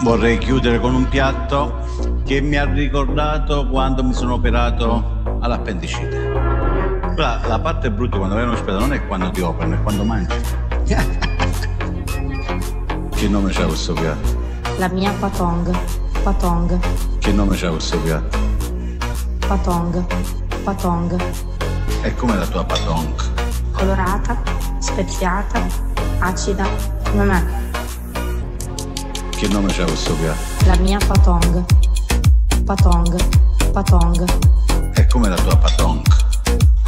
Vorrei chiudere con un piatto che mi ha ricordato quando mi sono operato all'appendicite. La parte brutta quando vai in ospedale non è quando ti operano, è quando mangi. Che nome c'ha questo piatto? La mia patong. Patong. Che nome c'ha questo piatto? Patong. Patong. E com'è la tua patong? Colorata, speziata, acida, come me. Che nome c'ha questo piatto? La mia patong. Patong. Patong. E com'è la tua patong?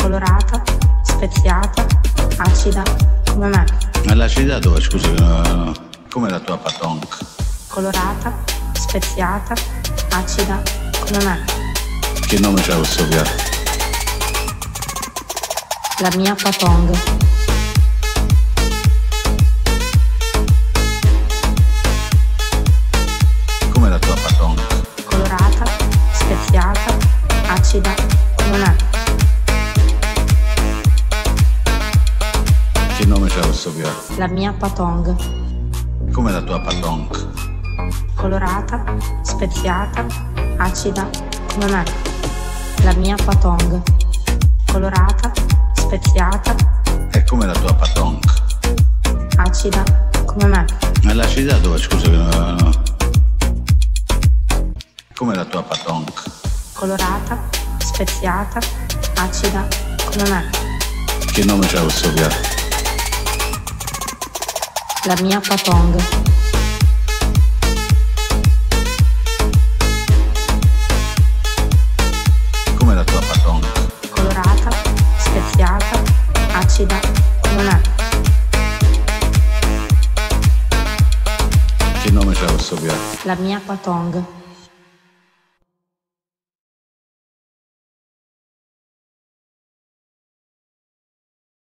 Colorata, speziata, acida, come me. Ma l'acidità dove, scusa? Com'è la tua patong? Colorata, speziata, acida, come me. Che nome c'ha questo piatto? La mia patong. Com'è la tua patong? Colorata, speziata, acida, come me. Che nome c'ha questo piatto? La mia patong. Com'è la tua patong? Colorata, speziata, acida, come me. La mia patong. Colorata, speziata, E com'è la tua patong? acida, come me. Ma l'acidità dove, scusa? Com'è la tua patong? Colorata, speziata, acida, come me. Che nome c'ha questo piatto? La mia patong. Com'è la tua patong? Colorata, speziata, acida, come me. Che nome c'ha questo piatto? La mia patong.